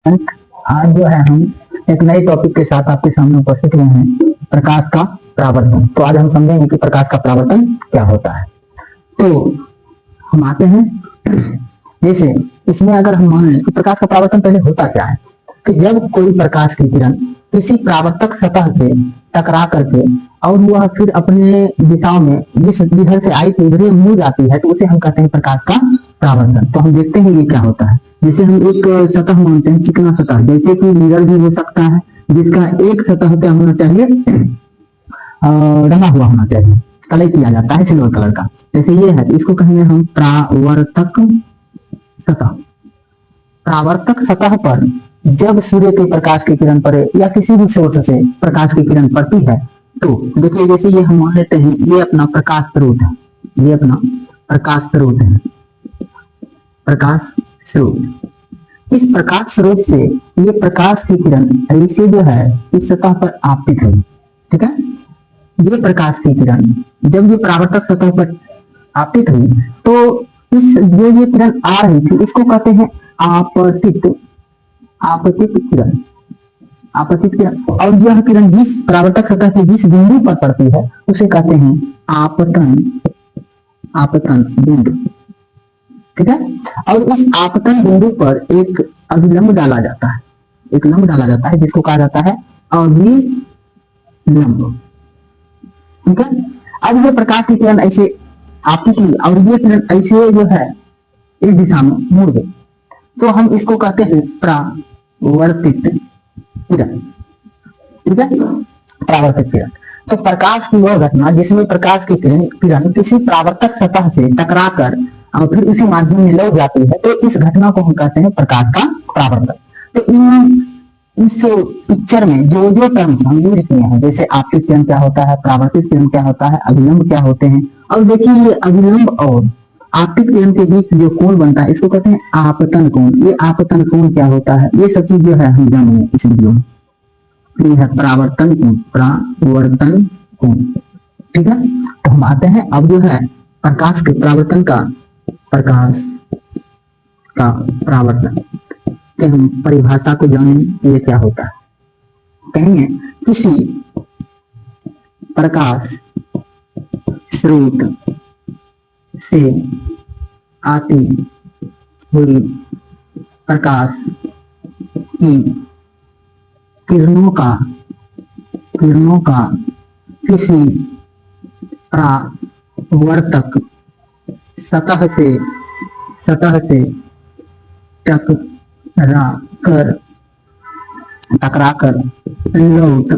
आज जो है हम एक नए टॉपिक के साथ आपके सामने उपस्थित हुए हैं, प्रकाश का परावर्तन। तो आज हम समझेंगे कि प्रकाश का परावर्तन क्या होता है। तो हम आते हैं, जैसे इसमें अगर हम मान लें कि प्रकाश का परावर्तन पहले होता क्या है, कि जब कोई प्रकाश की किरण किसी परावर्तक सतह से टकरा करके और वह फिर अपने दिशाओं में जिस जिधर से आई थी उधर मुड़ जाती है, तो उसे हम कहते हैं प्रकाश का परावर्तन। तो हम देखते हैं ये क्या होता है। जैसे हम एक सतह मानते हैं, चिकना सतह, जैसे कि मिरर भी हो सकता है, जिसका एक सतह क्या होना चाहिए, रंगा हुआ होना चाहिए, कलर किया जाता है सिल्वर कलर का। जैसे ये है, इसको कहेंगे हम परावर्तक सतह। परावर्तक सतह पर जब सूर्य के प्रकाश की किरण पड़े या किसी भी सोर्स से प्रकाश की किरण पड़ती है, तो देखिए जैसे ये हम मान लेते हैं, ये अपना प्रकाश स्रोत है, ये अपना प्रकाश स्रोत है, प्रकाश स्रोत। इस प्रकाश स्रोत से ये प्रकाश की किरण ऐसे जो है इस सतह पर आपतित हुई, ठीक है। ये प्रकाश की किरण जब ये परावर्तक सतह पर आपतित हुई, तो इस जो ये किरण आ रही थी इसको कहते हैं आपतित, आपतित किरण, आपतित किरण। और यह किरण जिस परावर्तक सतह के जिस बिंदु पर पड़ती है उसे कहते हैं आपतन, आपतन बिंदु, ठीक है। और इस आपतन बिंदु पर एक अभिलंब डाला जाता है, एक लंब डाला जाता है जिसको कहा जाता है अभिलंब, ठीक है। अब ये प्रकाश की किरण ऐसे आपतित हुई और ये किरण ऐसे जो है इस दिशा में मुड़ गई, तो हम इसको कहते हैं परावर्तित किरण, ठीक है, परावर्तित किरण। तो प्रकाश की वह घटना जिसमें प्रकाश की किरण किसी परावर्तक सतह से टकराकर और फिर उसी माध्यम में लौट जाती है, तो इस घटना को हम कहते हैं प्रकाश का परावर्तन। तो इस पिक्चर में जो जो टर्म्स हम यूज किए हैं, जैसे आपतित किरण क्या होता है, परावर्तित किरण क्या होता है, अभिलंब क्या होते हैं, और देखिए ये अभिलंब और आपतित किरण के बीच जो कोण बनता है इसको कहते हैं आपतन कोण। ये आपतन कोण क्या होता है, ये सब चीज जो है हम जानेंगे इस वीडियो में। ये है परावर्तन कोण, परावर्तन कोण, ठीक है। तो हम आते हैं अब जो है प्रकाश के परावर्तन का, प्रकाश का परावर्तन के हम परिभाषा को जानें, ये क्या होता है। कहेंगे किसी प्रकाश स्रोत से आती हुई प्रकाश की किरणों का किसी परावर्तक सतह से टकराकर लौट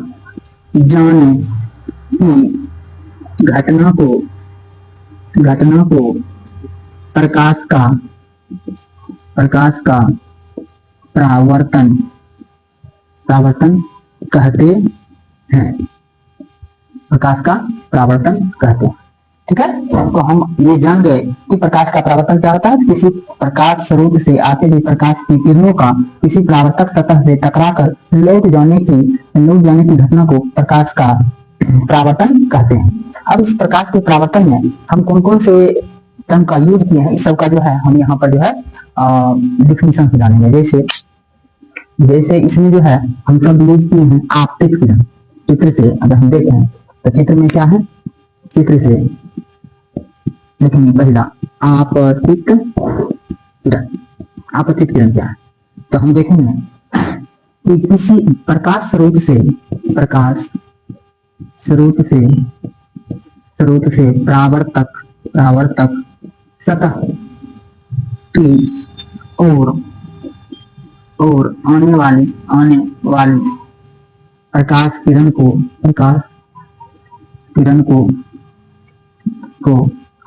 जाने की घटना को प्रकाश का परावर्तन कहते हैं, प्रकाश का परावर्तन कहते हैं, ठीक है। तो हम ये जान गए कि प्रकाश का परावर्तन क्या होता है। किसी प्रकाश स्रोत से आते हुए प्रकाश की किरणों का किसी परावर्तक सतह से टकराकर लौट जाने की घटना को प्रकाश का परावर्तन कहते हैं। अब इस प्रकाश के परावर्तन में हम कौन कौन से टर्म का यूज किए हैं, इस सब का जो है हम यहाँ पर जो है डिफिनेशन से जानेंगे। जैसे इसमें जो है हम सब यूज किए हैं आपतित किरण। चित्र से अगर हम देखें तो चित्र में क्या है, चित्र से देखेंगे पहला आपतित किरण। आपतित किरण क्या है, तो हम देखेंगे कि किसी प्रकाश स्रोत से परावर्तक सतह की और आने वाली प्रकाश किरण को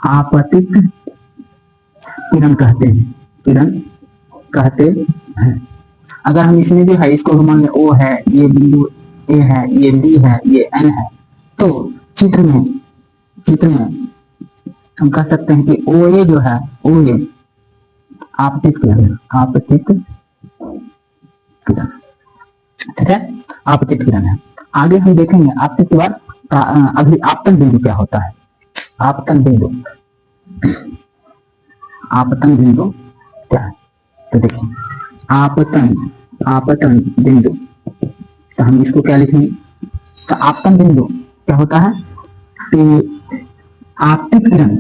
आपतित किरण कहते हैं। अगर हम इसमें जो है इसको मान लें ओ है, ये बिंदु ए है, ये बी है, ये एन है, तो चित्र में हम कह सकते हैं कि ओ ए जो है, ओ ए आपतित किरण, आपतित किरण, ठीक है, आपतित किरण है। आगे हम देखेंगे आपतित के बाद अभी आपतन बिंदु क्या होता है। आपतन बिंदु क्या है, तो देखिए आपतन आपतन बिंदु, तो हम इसको क्या लिखेंगे? तो आपतन बिंदु क्या होता है कि आपतित किरण,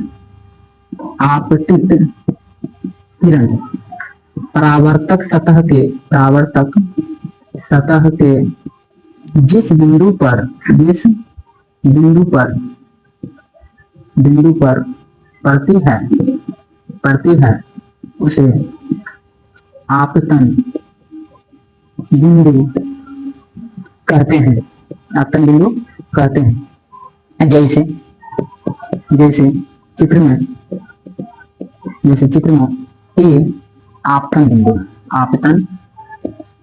आपतित किरण परावर्तक सतह के जिस बिंदु पर बिंदु पर पड़ती है उसे आपतन बिंदु कहते हैं। आपतन बिंदु कहते हैं। जैसे चित्र में ए आपतन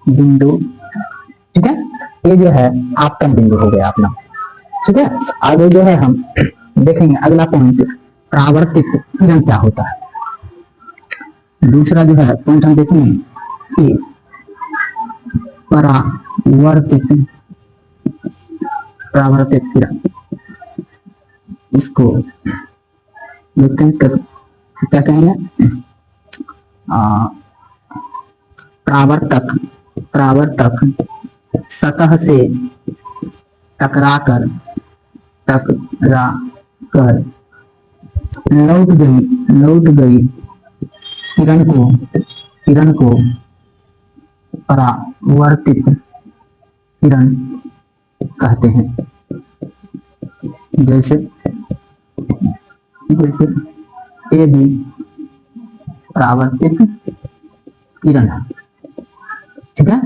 बिंदु, ठीक है। ये जो है आपतन बिंदु हो गया अपना, ठीक है। आगे जो है हम देखेंगे अगला पॉइंट, परावर्तित किरण क्या होता है। दूसरा जो है पॉइंट हम देखेंगे कि परावर्तित किरण, इसको देखते हैं क्या कहेंगे। परावर्तक सतह से टकराकर लौट गई किरण को परावर्तित किरण कहते हैं। जैसे ये भी परावर्तित किरण है, ठीक है।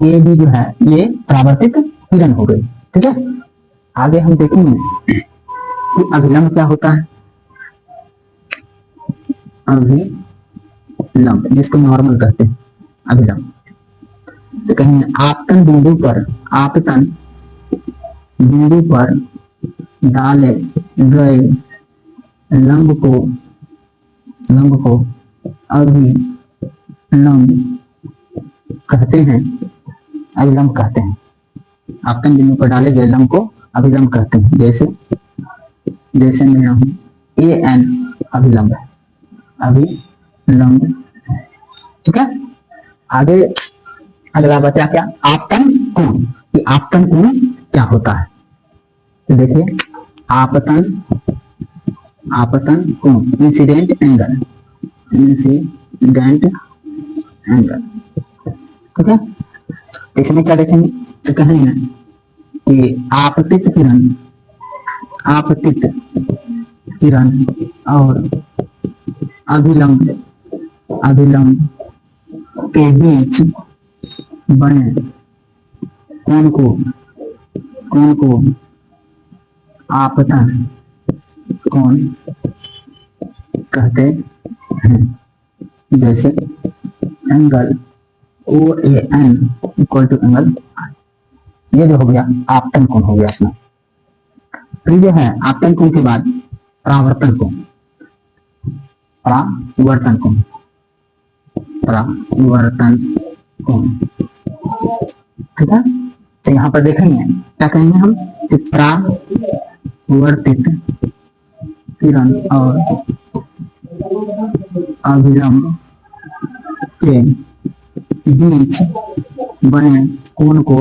ये भी जो है ये परावर्तित किरण हो गई, ठीक है। आगे हम देखेंगे कि अभिलंब क्या होता है। अभिलंब जिसको नॉर्मल कहते हैं, अभिलंब। तो कहेंगे आपतन बिंदु पर डाले गए लंब को अभिलंब कहते हैं। आपतन बिंदु पर डाले गए लंब को अभिलंब कहते हैं। जैसे मैं हूं AN अभिलंब है, ठीक है। आगे अगला बचा क्या, आपतन कोण। कि आपतन कोण क्या होता है, तो देखिए आपतन कोण इंसिडेंट एंगल, ठीक है। इसमें क्या देखेंगे, तो कहेंगे कि आपतित किरण और अभिलंब के बीच बने कोण को आपतन कोण कहते हैं। जैसे angle OAN equal to angle, ये जो हो गया आपतन कोण हो गया इसमें। फिर जो है आपतन कोण के बाद परावर्तन कोण, ठीक है। तो यहाँ पर देखेंगे क्या कहेंगे हम कि परावर्तित किरण और अभिलंब के बीच बने कोण को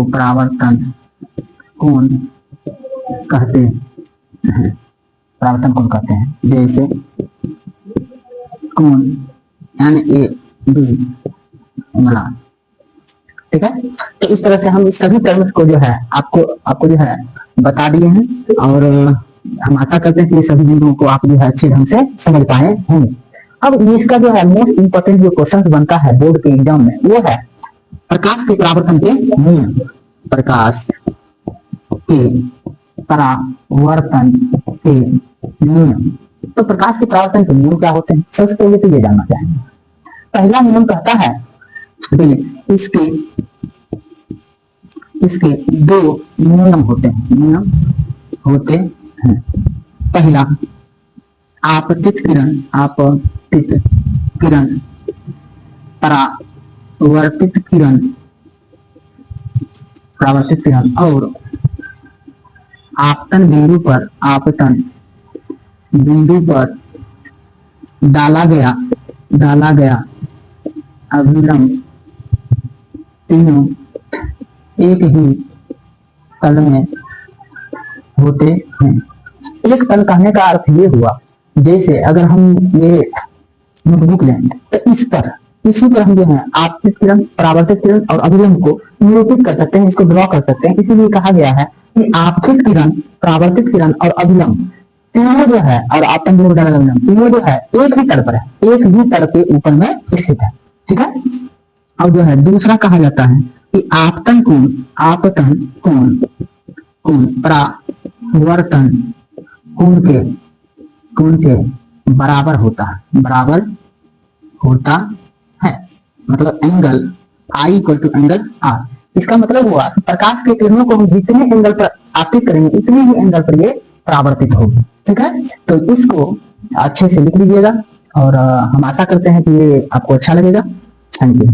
परावर्तन कोण कहते हैं। जैसे कोण NAB मिला, ठीक है। तो इस तरह से हम इस सभी टर्म्स को जो है आपको जो है बता दिए हैं, और हम आशा करते हैं कि ये सभी बिंदुओं को आप जो है अच्छे ढंग से समझ पाए होंगे। अब इसका जो है मोस्ट इंपोर्टेंट जो क्वेश्चन बनता है बोर्ड के एग्जाम में, वो है प्रकाश के परावर्तन के नियम। प्रकाश के परावर्तन के नियम। तो प्रकाश के परावर्तन के नियम क्या होते हैं, सबसे पहले तो ये जानना चाहेंगे। पहला नियम कहता है इसके दो नियम होते हैं। पहला आपतित किरण परावर्तित किरण और आपतन बिंदु पर डाला गया अभिलंब तीनों एक ही तल में होते हैं। एक तल कहने का अर्थ ये हुआ, जैसे अगर हम ये नोटबुक लें तो इसी पर हम जो है आपतित किरण, परावर्तित किरण और अभिलंब को निरूपित कर सकते हैं, इसको ड्रॉ कर सकते हैं। इसीलिए कहा गया है कि आपतित किरण, परावर्तित किरण और अभिलंब तीनों जो है, और आपतन तीनों जो है एक ही तल पर है, एक ही तल के ऊपर में स्थित है। ठीक है। अब जो है दूसरा कहा जाता है कि आपतन कोण परावर्तन कोण के बराबर होता है। मतलब angle I equal to angle R। इसका मतलब हुआ कि प्रकाश के किरणों को हम जितने एंगल पर आपतित करेंगे उतने ही एंगल पर ये परावर्तित होगी। ठीक है। तो इसको अच्छे से लिख लीजिएगा और हम आशा करते हैं कि ये आपको अच्छा लगेगा। Thank you.